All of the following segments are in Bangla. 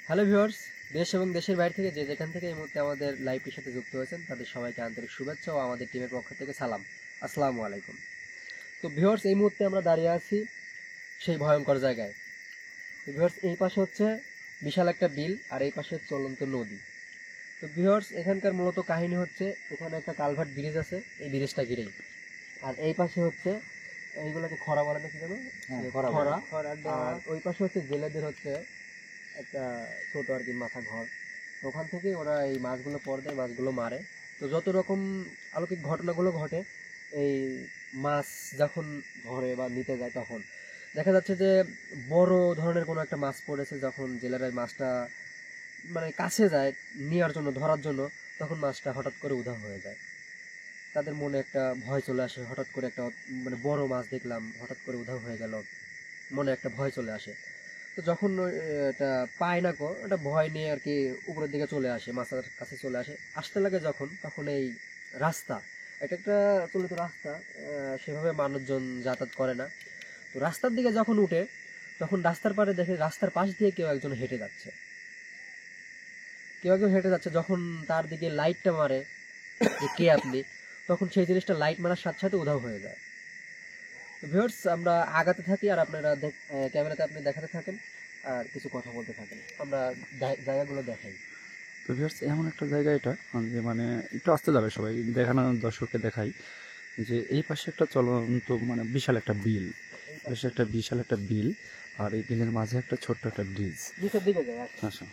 হ্যালো ভিউয়ার্স, দেশ এবং দেশের বাইরে থেকে যে যেখান থেকে এই মুহূর্তে আমাদের লাইভটির সাথে যুক্ত হয়েছেন তাদের সবাইকে আন্তরিক শুভেচ্ছা ও আমাদের টিমের পক্ষ থেকে সালাম। আসসালামু আলাইকুম। তো ভিউয়ার্স, এই মুহূর্তে আমরা দাঁড়িয়ে আছি সেই ভয়ঙ্কর জায়গায়। তো ভিউয়ার্স, এই পাশে হচ্ছে বিশাল একটা বিল আর এই পাশে চলন্ত নদী। তো ভিউয়ার্স, এখানকার মূলত কাহিনী হচ্ছে এখানে একটা কালভার্ট ব্রিজ আছে, এই ব্রিজটা ঘিরেই। আর এই পাশে হচ্ছে এইগুলোকে খরা বলে নাকি জানো, খরা। আর ওই পাশে হচ্ছে জেলেদের হচ্ছে একটা ছোট আর কি মাথা ঘর। তো ওখান থেকে ওরা এই মাছগুলো পর দেয়, মাছগুলো মারে। তো যত রকম অলৌকিক ঘটনাগুলো ঘটে এই মাছ যখন ধরে বা নিতে যায় তখন দেখা যাচ্ছে যে বড় ধরনের কোনো একটা মাছ পড়েছে, যখন জেলেরা এই মাছটা মানে কাছে যায় নেওয়ার জন্য, ধরার জন্য, তখন মাছটা হঠাৎ করে উধাও হয়ে যায়। তাদের মনে একটা ভয় চলে আসে, হঠাৎ করে একটা মানে বড় মাছ দেখলাম হঠাৎ করে উধাও হয়ে গেল, মনে একটা ভয় চলে আসে। তো যখন এটা পায় না কো, এটা ভয় নিয়ে আর কি উপরের দিকে চলে আসে, মাছের কাছে চলে আসতে লাগে যখন, তখন এই রাস্তা, এটা একটা চলিত রাস্তা, সেভাবে মানুষজন যাতায়াত করে না। তো রাস্তার দিকে যখন উঠে তখন রাস্তার পাড়ে দেখে রাস্তার পাশ দিয়ে কেউ একজন হেঁটে যাচ্ছে, যখন তার দিকে লাইটটা মারে যে কে আপনি, তখন সেই জিনিসটা লাইট মারার সাথে সাথে উধাও হয়ে যায়। তো ভিউয়ার্স, আমরা আগাতে থাকি আর আপনারা ক্যামেরাতে আপনি দেখাতে থাকেন আর কিছু কথা বলতে থাকেন, আমরা জায়গাগুলো দেখাই। তো ভিউয়ার্স, এমন একটা জায়গা এটা যে মানে একটু আসতে যাবে সবাই, দেখানো দর্শককে দেখাই যে এই পাশে একটা চলন্ত মানে বিশাল একটা বিল, বিশাল একটা বিল, আর এই বিলের মাঝে একটা ছোট্ট একটা ব্রিজ। নিচের দিকে যাই। আচ্ছা,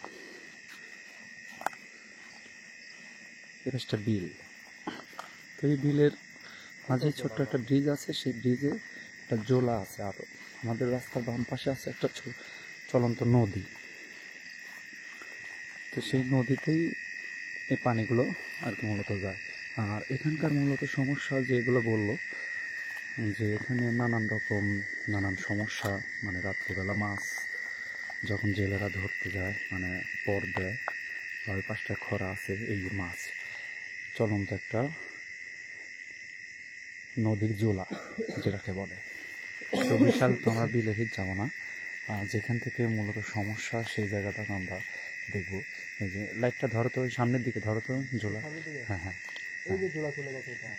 এটা একটা বিল। তো এই বিলের মাঝে ছোট্ট একটা ব্রিজ আছে, সেই ব্রিজে একটা জোলা আছে। আর আমাদের রাস্তার বাম পাশে আছে একটা চলন্ত নদী। তো সেই নদীতেই এই পানিগুলো আর কি মূলত যায়। আর এখানকার মূলত সমস্যা যেগুলো বললো, যে এখানে নানান সমস্যা, মানে রাত্রিবেলা মাছ যখন জেলেরা ধরতে যায়, মানে পর দেয়, ওই পাশটা খরা আছে, এই মাছ চলন্ত একটা নদীর জোলা যেটাকে বলে। তো বিশাল তোমরা বিলে হিট যাবো না, যেখান থেকে মূলত সমস্যা সেই জায়গাটাকে আমরা দেখবো। এই যে লাইটটা ধরো তো, ওই সামনের দিকে ধরো তো জোলা। হ্যাঁ হ্যাঁ, এই যে জোলা চলে গেছে, এটা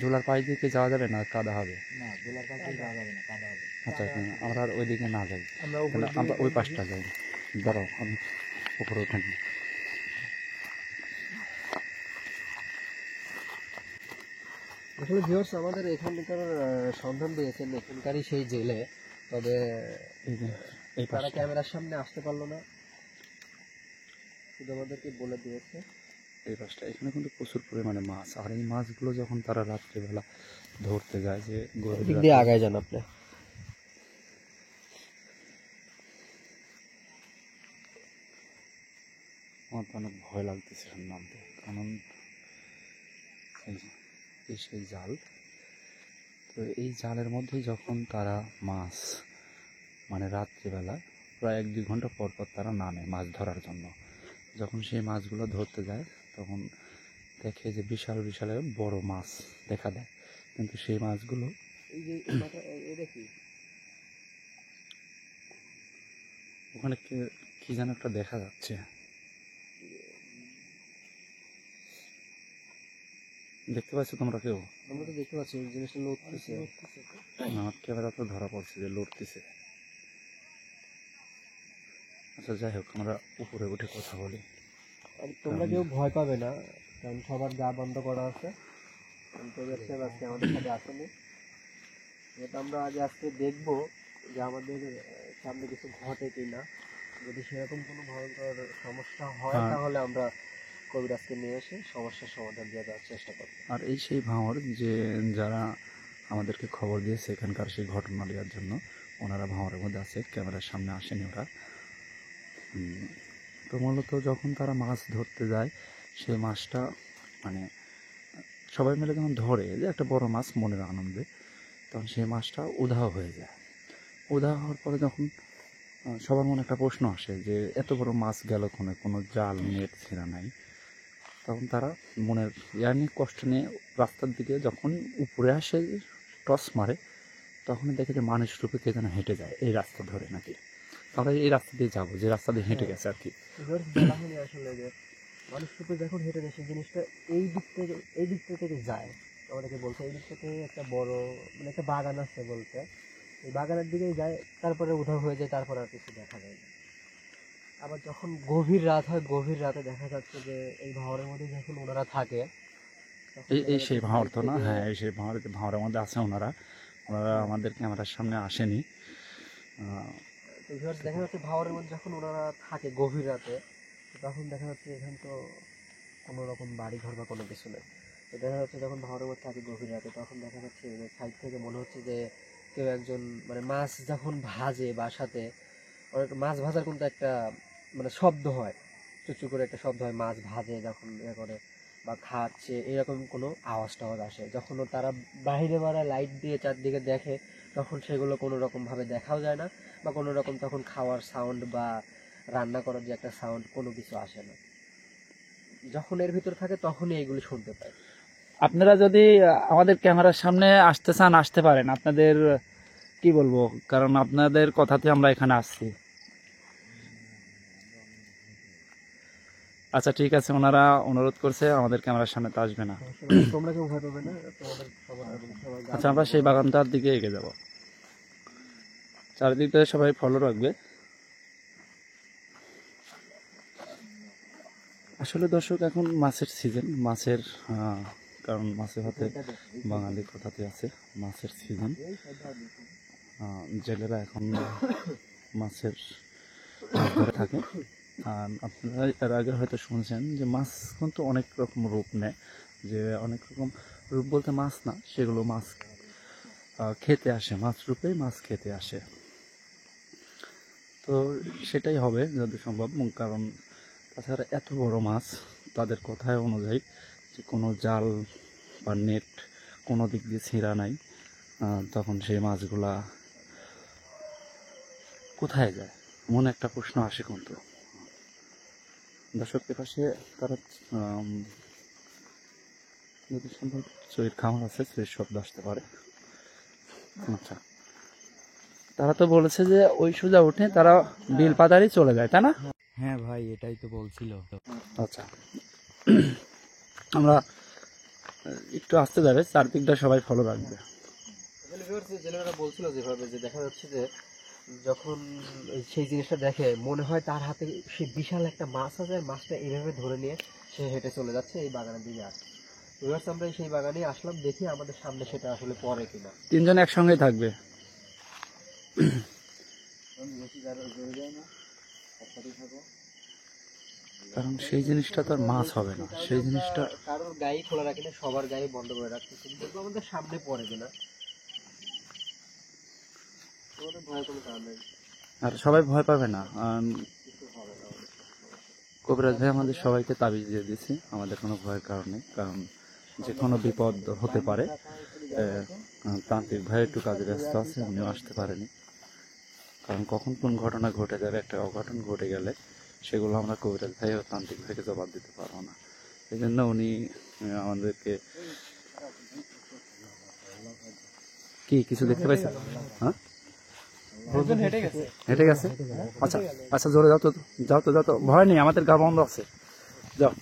জোলার পাশ দিকে যাওয়া যাবে না, কাদা হবে। না, জোলার কাছে যাওয়া যাবে না, কাদা হবে। আচ্ছা, আমরা আর ওই দিকে না যাই, আমরা তাহলে আমরা ওই পাশটা যাই। দাঁড়াও, আমি উপরে উঠে নিই। আসলে ভিউয়ার্স, আমাদের এখানকার সন্ধান দিয়েছেন এখানকারই সেই জেলে, তবে এই তারা পাশটা, ক্যামেরার সামনে আসতে পারলো না, শুধু আমাদেরকে বলে দিয়েছে। এই পাশটা, এখানে কিন্তু প্রচুর পরিমাণে মাছ। আর এই মাছগুলো যখন তারা রাত্রিবেলা ধরতে যায়, যে গভীর দিক দিয়ে রাতে, আগায় যান আপনি। আমার তো অনেক ভয় লাগতেছে নামতে, কারণ এই সেই জাল। তো এই জালের মধ্যে যখন তারা মাছ, মানে রাত্রিবেলা প্রায় 1-2 ঘন্টা পর পর তারা নামে মাছ ধরার জন্য। যখন সেই মাছগুলো ধরতে যায় তখন দেখে যে বিশাল বিশাল বড় মাছ দেখা দেয়, কিন্তু সেই মাছগুলো ওখানে কি যেন একটা দেখা যাচ্ছে, দেখতে পাচ্ছ তোমরা কেউ? আমরা তো দেখতে পাচ্ছি জিনিসটা লড়তেছে। আমার ক্যামেরা তো ধরা পড়ছে যে লড়তেছে। আচ্ছা, যাই হোক, আমরা উপরে উঠে কথা বলি। আর তোমরা কেউ ভয় পাবে না, কারণ সবার গা বন্ধ করা আছে। আজকে আমাদের সাথে আসেনি, যেটা আমরা আজকে দেখবো যে আমাদের সামনে কিছু ঘটে কিনা। যদি সেরকম কোনো ভয়ঙ্কর সমস্যা হয় তাহলে আমরা কবিরাজকে নিয়ে এসে সমস্যার সমাধান দিয়ে দেওয়ার চেষ্টা করবো। আর এই সেই ভাঙর যে যারা আমাদেরকে খবর দিয়েছে এখানকার সেই ঘটনা দেওয়ার জন্য, ওনারা ভাঙরের মধ্যে আছে, ক্যামেরার সামনে আসেনি ওরা। তো মূলত যখন তারা মাছ ধরতে যায়, সেই মাছটা মানে সবাই মিলে যখন ধরে, যে একটা বড় মাছ মনের আনন্দে, তখন সেই মাছটা উধাও হয়ে যায়। উধাও হওয়ার পরে যখন সবার মনে একটা প্রশ্ন আসে যে এত বড় মাছ গেল কোনো জাল নেট ছেঁড়া নাই, তখন তারা মনের নিয়ে কষ্ট নিয়ে রাস্তার দিকে যখন উপরে আসে, টস মারে, তখনই দেখে যে মানুষ রূপে কে যেন হেঁটে যায় এই রাস্তা ধরে নাকি। আমরা এই রাস্তা দিয়ে যাবো, যে রাস্তা দিয়ে হেঁটে গেছে আর কি। বলা হয়নি আসলে যে মানুষ কিন্তু যখন হেঁটে যায় সেই জিনিসটা এই দিকটা থেকে যায়। আমাদেরকে বলছে এই দিকটা থেকে একটা বড় মানে একটা বাগান আছে বলতে, এই বাগানের দিকেই যায়, তারপরে উধাও হয়ে যায়, তারপর আর কিছু দেখা যায় না। আবার যখন গভীর রাত হয়, গভীর রাতে দেখা যাচ্ছে যে এই ভাঁড়ের মধ্যে যখন ওনারা থাকে তখন এই দেখা এই যাচ্ছে সেই ভাঁড় side তো না? থেকে হ্যাঁ, এই সেই ভাঁড়ের মধ্যে আছে ওনারা। ওনারা আমাদের ক্যামেরার সামনে আসেনি। তো viewers দেখা যাচ্ছে ভাঁড়ের মধ্যে যখন ওনারা থাকে গভীর রাতে, তো তখন দেখা যাচ্ছে এখানে তো কোনো রকম বাড়ি ঘর বা কোনো কিছু নেই। তো দেখা যাচ্ছে যখন ভাঁড়ের মধ্যে থাকে গভীর রাতে, তখন দেখা যাচ্ছে যে সাইড থেকে মনে হচ্ছে যে কেউ একজন মানে মাছ যখন ভাজে বাসাতে, অনেক মাছ ভাজার কিন্তু একটা মানে শব্দ হয়, চুচু করে একটা শব্দ হয়, মাছ ভাজে যখন ইয়ে করে বা খাচ্ছে এরকম কোনো আওয়াজ টাওয়াজ আসে। যখন তারা বাইরে বেড়ায় লাইট দিয়ে চারদিকে দেখে, তখন সেগুলো কোনো রকম ভাবে দেখাও যায় না, বা কোনো রকম তখন খাওয়ার সাউন্ড বা রান্না করার যে একটা সাউন্ড কোনো কিছু আসে না। যখন এর ভিতর থাকে তখনই এইগুলি শুনতে পায়। আপনারা যদি আমাদের ক্যামেরার সামনে আসতে চান, আসতে পারেন। আপনাদের কি বলবো, কারণ আপনাদের কথাতে আমরা এখানে আসছি। আচ্ছা ঠিক আছে, ওনারা অনুরোধ করছে আমাদের ক্যামেরার সামনে তো আসবে না। তোমরা কেউ ভয় পাবে না, তোমাদের সবার আচ্ছা, আমরা সেই বাগানটার দিকে এগিয়ে যাব। চারিদিকে সবাই ফলো রাখবে। আসলে দর্শক, এখন মাছের সিজন, মাছের কারণ মাছের হাতে বাঙালির কথাতে আছে, মাছের সিজন। জেলেরা এখন মাছের চাষ ধরে থাকে। আর আপনারা এর আগে হয়তো শুনছেন যে মাছ কিন্তু অনেক রকম রূপ নেয়, যে অনেক রকম রূপ বলতে মাছ না, সেগুলো মাছ খেতে আসে, মাছ রূপে মাছ খেতে আসে। তো সেটাই হবে যদি সম্ভব, কারণ তাছাড়া এত বড় মাছ, তাদের কথায় অনুযায়ী যে কোনো জাল বা নেট কোনো দিক দিয়ে ছিঁড়া নাই, তখন সেই মাছগুলা কোথায় যায়, মনে একটা প্রশ্ন আসে। কিন্তু দর্শকের পাশে তারা যদি সম্ভব চৈর খামার আছে, চৈর শব্দ আসতে পারে। আচ্ছা, তারা তো বলেছে যে ওই সোজা উঠে তারা বিল পাতারই চলে যায়, তাই না? হ্যাঁ ভাই, এটাই তো বলছিল। আচ্ছা, আমরা একটু আসতে যাবে, চারদিকটা সবাই ফলো রাখবে। জেলেরা বলছিল যেভাবে যে দেখা যাচ্ছে যে যখন সেই জিনিসটা দেখে মনে হয় তার হাতে সে বিশাল একটা মাছ আছে, মাছটা এইভাবে ধরে নিয়ে সে হেঁটে চলে যাচ্ছে এই বাগানের দিকে। আসে আমরা সেই বাগানে আসলাম, দেখি আমাদের সামনে সেটা আসলে পড়ে কিনা। তিনজন একসঙ্গেই থাকবে। কারণ সেই জিনিসটা তো আর মাছ হবে না, সেই জিনিসটা কারোর গায়ে খোলা রাখি না, সবার গায়ে বন্ধ করে রাখতেছি, দেখবো আমাদের সামনে পড়ে কিনা। তোমাদের ভয় কোনো কারণ নেই, আর সবাই ভয় পাবে না। কিছু হবে না আমাদের। কবিরাজ ভাই আমাদের সবাইকে তাবিজ দিয়ে দিয়েছি, আমাদের কোনো ভয়ের কারণ নেই, কারণ যে কোনো বিপদ হতে পারে। তান্ত্রিক ভাই একটু কাজে ব্যস্ত আছে, উনিও আসতে পারেনি, কারণ কখন কোন ঘটনা ঘটে যাবে, একটা অঘটন ঘটে গেলে সেগুলো আমরা কবিরাজ ভাই ও তান্ত্রিক ভাইকে জবাব দিতে পারবো না। এই জন্য উনি আমাদেরকে কি কিছু দেখতে পাইছেন? হ্যাঁ, হেঁটে গেছে। আচ্ছা আচ্ছা, জোরে যাও তো, যাও তো, যাও তো, ভয় নেই, আমাদের গা বন্ধ আছে, যাও।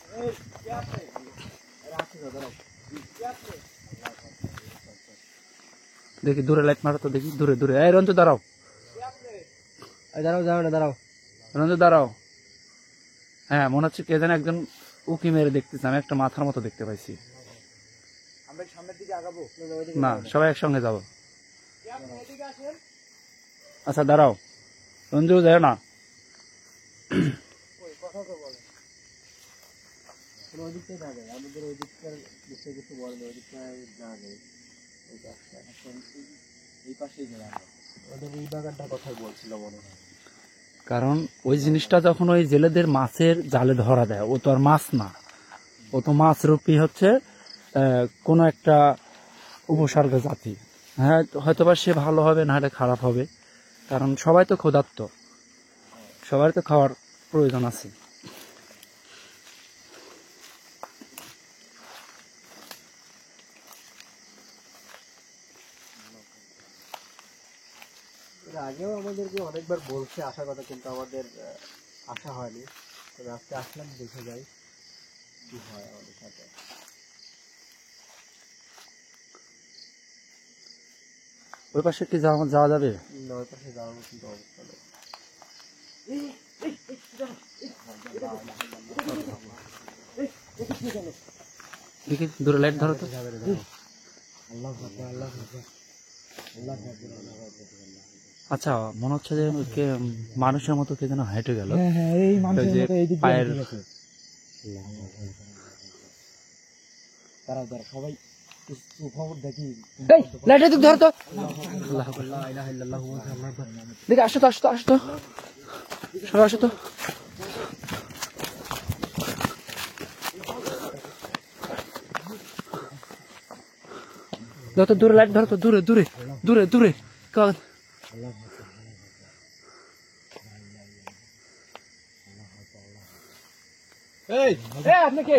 দেখি দূরে লাইট মারো তো, দেখি দূরে দূরে। এই রঞ্জু দাঁড়াও, দাঁড়াও, দাঁড়াও না, দাঁড়াও। রঞ্জু দাঁড়াও। হ্যাঁ, মনে হচ্ছে কে যেন একজন উকি মেরে দেখতেছে, আমি একটা মাথার মতো দেখতে পাইছি। না, সবাই একসঙ্গে যাবো। আচ্ছা দাঁড়াও, রঞ্জু যায় না। ওই দিকটাই যাবে, আমাদের ওই দিকটার বিষয়ে কিছু বলেনি, ওই দিকটায় যাওয়া নেই। এই পাশেই যাবে, ওদের এই বাগানটার কথাই বলছিল মনে হয়। কারণ ওই জিনিসটা যখন ওই জেলেদের মাছের জালে ধরা দেয়, ও তো আর মাছ না, ও তো মাছ রূপী হচ্ছে কোনো একটা উপসর্গ জাতি। হ্যাঁ, হয়তোবা সে ভালো হবে, না হলে খারাপ হবে, কারণ সবাই তো ক্ষুধার্ত, সবার তো খাওয়ার প্রয়োজন আছে। এর আগেও আমাদের যে অনেকবার বলছে আসার কথা, কিন্তু আমাদের আসা হয়নি। তবে আজকে আসলাম, দেখে যাই কি হয় আমাদের সাথে। ওই পাশে কি যাওয়া যাওয়া যাবে? না, ওই পাশে যাওয়ার মতো কিন্তু অবস্থা নেই। দেখি দূরে লাইট ধরো তো। আচ্ছা, মনে হচ্ছে যে মানুষের মতো কে যেন হেঁটে গেল। এই ওই যে পায়ের সবাই খবর দেখি। লাইট ধরো তো। দেখি আসো তো, আসো তো, আসো তো, সবাই আসো তো। যত দূরে লাইট ধরো তো, দূরে দূরে দূরে দূরে। আপনি কে?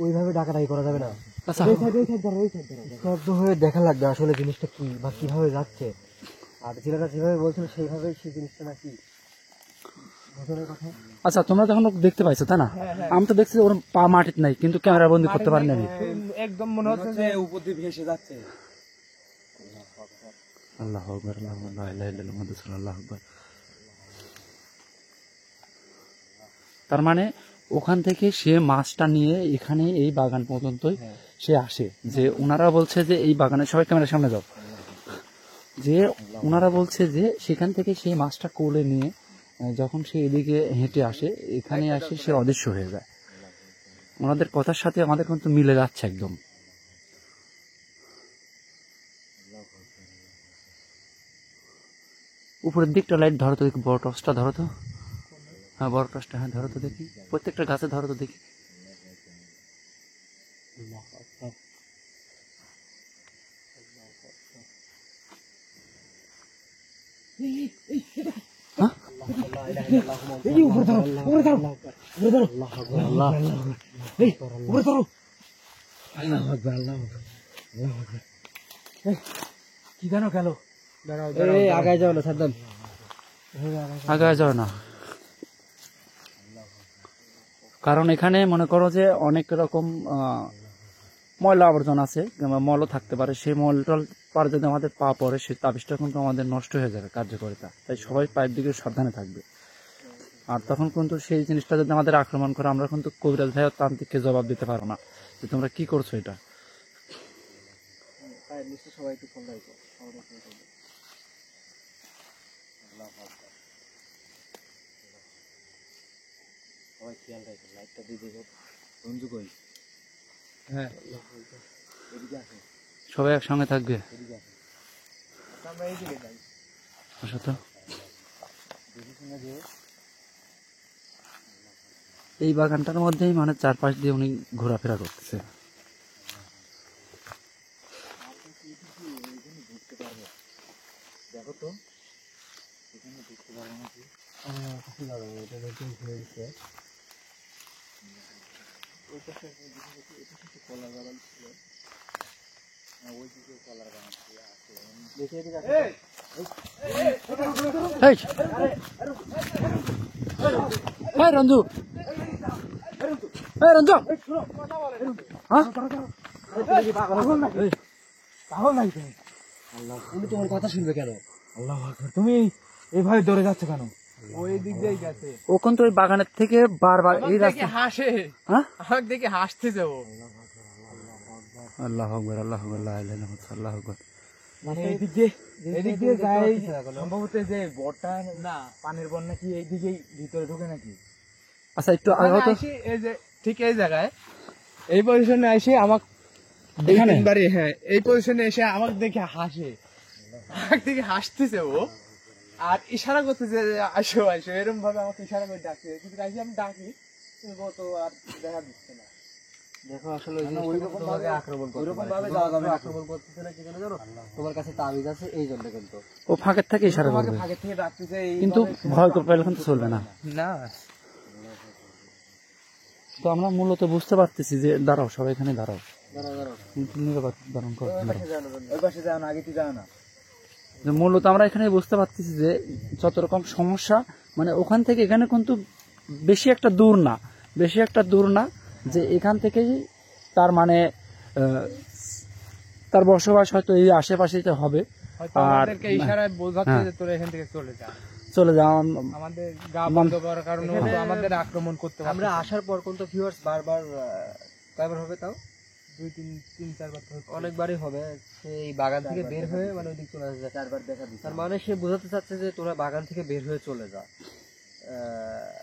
ওইভাবে ডাকাডাকি করা যাবে না। স্তব্ধ হয়ে দেখা লাগবে আসলে জিনিসটা কি বা কিভাবে যাচ্ছে। আর ছেলেটা যেভাবে বলছিল সেইভাবে সেই জিনিসটা নাকি ঘটনার কথা। আচ্ছা, তোমরা তখন দেখতে পাইছো তাই না? আমি তো দেখছি ওর পা মাটিতে নাই, কিন্তু ক্যামেরা বন্দি করতে পারিনি আমি। একদম মনে হচ্ছে যে উপর দিয়ে ভেসে যাচ্ছে। আল্লাহু আকবার, আল্লাহু আকবার, লা ইলাহা ইল্লাল্লাহ মুহাম্মাদুর রাসূলুল্লাহ, আল্লাহু আকবার। তার মানে ওখান থেকে সে মাছটা নিয়ে এখানে এই বাগান পর্যন্তই সে আসে। যে ওনারা বলছে যে এই বাগানে, সবাই ক্যামেরার সামনে যাও, যে ওনারা বলছে যে সেখান থেকে সেই মাছটা কোলে নিয়ে যখন সে এদিকে হেঁটে আসে, এখানে আসে সে অদৃশ্য হয়ে যায়। ওনাদের কথার সাথে আমাদের কিন্তু মিলে যাচ্ছে একদম। উপরের দিকটা লাইট ধরো তো, দেখি বড় টর্চটা ধরো তো। হ্যাঁ, বড় টর্চটা, হ্যাঁ ধরো তো দেখি। প্রত্যেকটা গাছে ধরো তো দেখি। কি জানো গেল? আগায় যাও না, সাবধান। আগায় যাও না, কারণ এখানে মনে করো যে অনেক রকম ময়লা আবর্জনা আছে, কিংবা মলও থাকতে পারে। সেই মলটল পার যদি আমাদের পা পড়ে, সেই তাবিজটা কিন্তু আমাদের নষ্ট হয়ে যাবে কার্যকারিতা। তাই সবাই পায়ের দিকে সাবধানে থাকবে। আর তখন কিন্তু সেই জিনিসটা যদি আমাদের আক্রমণ করে, আমরা কিন্তু কবিরাজ ভাই ও তান্ত্রিককে জবাব দিতে পারবো না যে তোমরা কি করছো এটা। সবাই একটু ফোন রাখো। সবাই খেয়াল রাখো, লাইটটা দিয়ে দেবো। বন্ধু কই? হ্যাঁ, এদিকে আসো, সবাই একসঙ্গে থাকবে। এদিকে আসো। আমরা এইদিকে যাই। আসো তো। এই বাগানটার মধ্যেই মানে চারপাশ দিয়ে উনি ঘোরাফেরা করতেছে। দেখো তো, এখানে ঢুকতে পারবো নাকি? যাবে না, এটা নতুন ঘুরে দিচ্ছে। ওই পাশে কলার বাগান ছিল, ওই দিকে কলার বাগান ছিল। দেখে এদিকে আসো। এই রঞ্জু, এই রঞ্জু, হ্যাঁ পাগল নাকি? উনি তোমার কথা শুনবে কেন? আল্লাহু আকবার, তুমি এইভাবে দৌড়ে যাচ্ছ কেন? ওই দিক দিয়েই গেছে। ওখান তো ওই বাগানের থেকে বারবার এই রাস্তা হাসে, হ্যাঁ আমাকে দেখে হাসতে যাবো। আল্লাহু আকবার, আল্লাহু আকবার, লা ইলাহা ইল্লাল্লাহ, আল্লাহু আকবার। মানে এদিক দিয়ে যাই সম্ভবত, যে বটা না পানির বন্যা কি এই দিকেই ভিতরে ঢুকে নাকি? আচ্ছা, একটু আগে তো এই যে ঠিক এই জায়গায়, এই পজিশনে এসে আমাকে এখানে হ্যাঁ এই পজিশনে এসে আমাকে দেখে হাসে, আমাকে দেখে হাসতেছে ও, আর ইশারা করতেছে যে আসো আসো, এরকম ভাবে আমাকে ইশারা করে ডাকছে। কিন্তু আমি ডাকি, কিন্তু ও তো আর দেখা দিচ্ছে না। দেখো আসলে ওইরকম ভাবে আক্রমণ করতে পারে, যাওয়া যাবে। আক্রমণ করতেছে না কি জানো? তোমার কাছে তাবিজ আছে এই জন্য, কিন্তু ও ফাঁকের থেকে ইশারা আমাকে করবে, ভাগে থেকে ডাকতেছে। কিন্তু ভয় করে পেলে কিন্তু চলবে না। না তো আমরা মূলত বুঝতে পারতেছি যে দাঁড়াও সবাই এখানে দাঁড়াও দাঁড়ান করো, দাঁড়াও। ওই পাশে যাও না, আগে তুই যাও না। যে মূলত আমরা এখানে বুঝতে পারতেছি যে যত রকম সমস্যা মানে ওখান থেকে এখানে কিন্তু বেশি একটা দূর না যে এখান থেকেই তার মানে তার বসবাস হয়তো এই আশেপাশেই হবে। হয়তো আর আমাদেরকে ইশারায় বোঝাচ্ছে হ্যাঁ। যে তোরা এখান থেকে চলে যা, আমাদের গা মান- বন্ধ করার কারণে হয়তো আমাদের আক্রমণ করতে পারে। আমরা আসার পর কিন্তু ভিউয়ার্স বারবার কয়বার হবে তাও 2-3-4 বার তো হচ্ছে। অনেকবারই হবে সেই বাগান থেকে বের হয়ে মানে ওইদিক চলে আসবে, 4 বার দেখা দিচ্ছে। তার মানে সে বোঝাতে চাচ্ছে যে তোরা বাগান থেকে বের হয়ে চলে যা।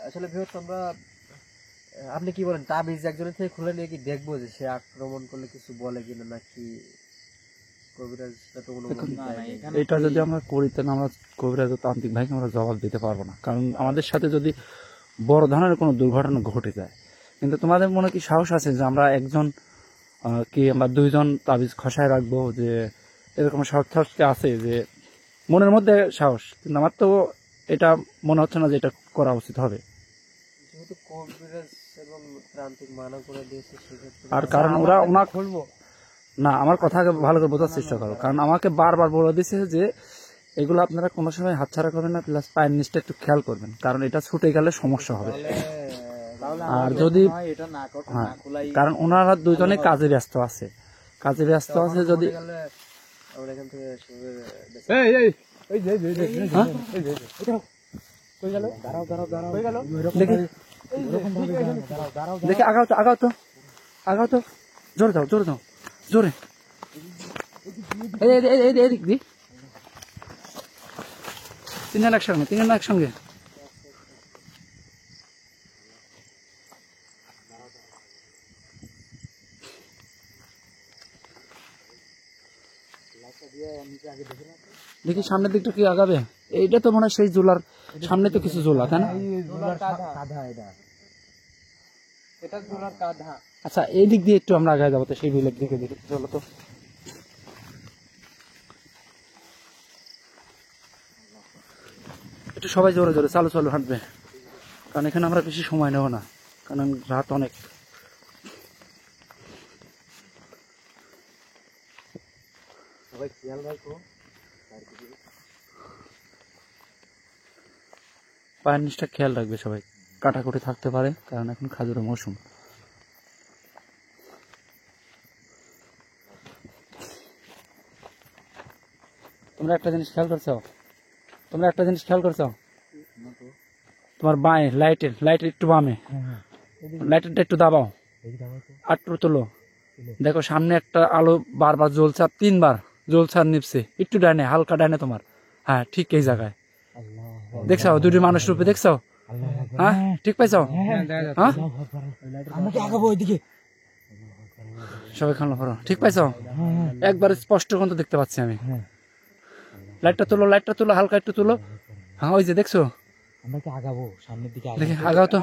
আসলে ভিউয়ার্স আমরা আপনি কি বলেন, তাবিজ একজনের থেকে খুলে নিয়ে কি দেখবো যে সে আক্রমণ করলে কিছু বলে কিনা, নাকি কবিরাজটা তো অনুমতি দেয়? এটা যদি আমরা করি তাহলে আমরা কবিরাজ ও তান্ত্রিক ভাইকে আমরা জবাব দিতে পারবো না, কারণ আমাদের সাথে যদি বড় ধরনের কোনো দুর্ঘটনা ঘটে যায়। কিন্তু তোমাদের মনে কি সাহস আছে যে আমরা একজন কি আমরা 2 জন তাবিজ খসায় রাখবো? যে এরকম সাহস আছে যে মনের মধ্যে সাহস, কিন্তু আমার তো এটা মনে হচ্ছে না যে এটা করা উচিত হবে। যেহেতু কবিরাজ এবং তান্ত্রিক মানা করে দিয়েছে সেক্ষেত্রে আর কারণ ওনা খুলবো না, আমার কথা আগে ভালো করে বোঝার চেষ্টা করো, কারণ আমাকে বারবার বলে দিছে যে এগুলো আপনারা কোনো সময় হাতছাড়া করবেন না, প্লাস পায়ের নিচটা একটু খেয়াল করবেন, কারণ এটা ছুটে গেলে সমস্যা হবে। আর যদি হ্যাঁ, কারণ ওনারা 2 জনে কাজে ব্যস্ত আছে যদি আমরা এখান থেকে শুরু দেখে আগাও তো জোরে দাও জোরে এদিক দি 3 জন একসঙ্গে দেখি সামনের দিকটা কি আগাবে। এইটা তো মনে হয় সেই জোলার সামনে তো কিছু জোলা, তাই না? এটা জোলার কাঁধা। আচ্ছা এই দিক দিয়ে একটু আমরা আগায় যাবো, তো সেই বিলের দিকে দেখি চলো তো। একটু সবাই জোরে চালু হাঁটবে, কারণ এখানে আমরা বেশি সময় নেব না, কারণ রাত অনেক। সবাই খেয়াল রাখো। পায়ের নিচটা খেয়াল রাখবে সবাই, কাটাকুটি থাকতে পারে, কারণ এখন খাজুরের মৌসুম। তোমরা একটা জিনিস খেয়াল করছো, তোমার বাঁয়ে লাইটের একটু বামে লাইটারটা একটু দাবাও, আটটু তোলো, দেখো সামনে একটা আলো বারবার জ্বলছে, আর 3 বার জ্বলছে আর নিপছে, একটু ডাইনে, হালকা ডাইনে তোমার। হ্যাঁ ঠিক এই জায়গায় দেখছো 2টি মানুষ রূপে দেখছো? হ্যাঁ ঠিক পাইছো? হ্যাঁ সবাই খানো করো, ঠিক পাইছো? একবার স্পষ্ট কিন্তু দেখতে পাচ্ছি আমি। লাইটটা তুলো হালকা একটু তুলো। হ্যাঁ ওই যে দেখছো, দেখি আগাও তো,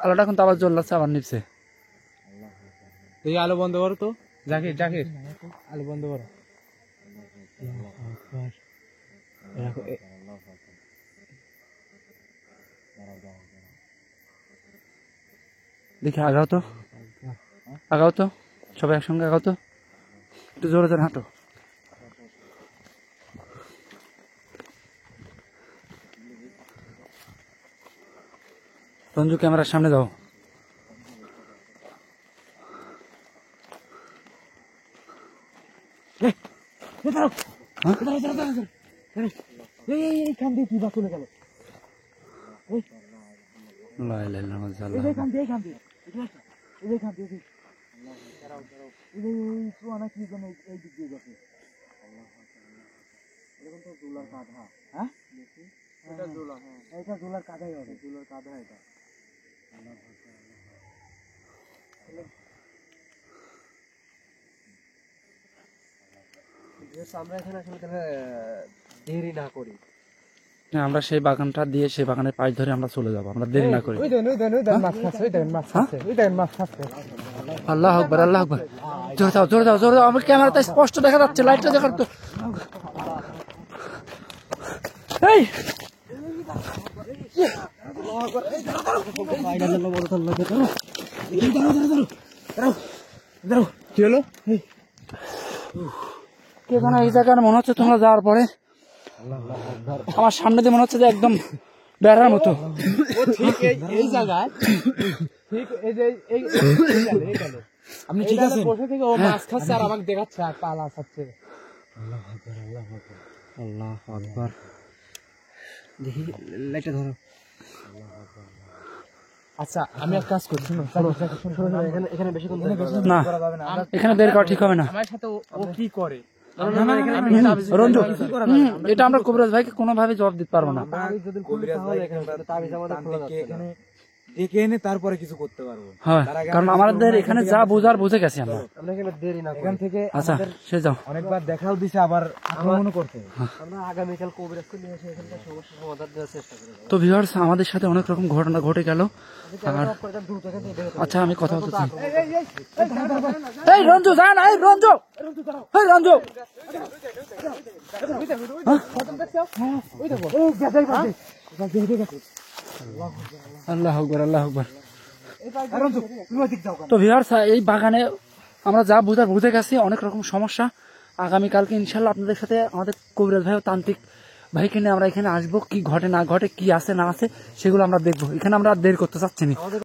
আলোটা কিন্তু আবার জ্বলছে আবার নিপছে। তুই আলো বন্ধ করো তো, জাকির আলো বন্ধ করো। দেখি আগাও তো সবাই একসঙ্গে আগাও তো, একটু জোরে হাঁটো। রঞ্জু ক্যামেরার সামনে যাও। আমরা এখানে আসলে দেরি না করি, আমরা সেই বাগানটা দিয়ে সেই বাগানের পাশ ধরে আমরা চলে যাবো, আমরা দেরি না করি। আল্লাহ আকবার জোরে দাও আমার ক্যামেরাতে স্পষ্ট দেখা যাচ্ছে, লাইটটা দেখার তো। এই কি হলো? কে জানো এই জায়গায় মনে হচ্ছে তোমরা যাওয়ার পরে আমার সামনে দিয়ে মনে হচ্ছে যে একদম বেড়ার মতো। ও ঠিক এই জায়গায়, ঠিক এই যে এইখানে আপনি ঠিক আছেন? বসে থেকে ও মাছ খাচ্ছে আর আমাকে দেখাচ্ছে আর পালা খাচ্ছে। আল্লাহু আকবার। দেখি লাইটটা ধরো। আচ্ছা আমি এক কাজ করছি, এখানে এখানে বেশিক্ষণ না এখানে দেরি করা ঠিক হবে না। আমার সাথে ও কি করে? রঞ্জু, এটা আমরা কবিরাজ ভাইকে কোনোভাবে জবাব দিতে পারবো না। ডেকে এনে তারপরে কিছু করতে পারবো। হ্যাঁ, কারণ আমাদের এখানে যা বোঝার বুঝে গেছি আমরা। আমরা এখানে দেরি না এখান থেকে আচ্ছা সে যাও। অনেকবার দেখাও দিছে, আবার আক্রমণও করতে হবে। আমরা আগামীকাল কবিরাজকে নিয়ে এসে এখানকার সমস্যার সমাধান দেওয়ার চেষ্টা করব। তো ভিউয়ার্স আমাদের সাথে অনেক রকম ঘটনা ঘটে গেল। আর আচ্ছা আমি কথা বলতেছি। এই রঞ্জু যা না, এই রঞ্জু, এই রঞ্জু, আল্লাহ আকবার, আল্লাহ আকবার। তো ভিউয়ার্স এই বাগানে আমরা যা বুঝার বুঝে গেছি, অনেক রকম সমস্যা। আগামীকালকে ইনশাল্লাহ আপনাদের সাথে আমাদের কবিরাজ ভাই ও তান্ত্রিক ভাইকে নিয়ে আমরা এখানে আসবো। কি ঘটে না ঘটে, কি আছে না আছে সেগুলো আমরা দেখবো। এখানে আমরা আর দেরি করতে চাচ্ছি না। আমাদের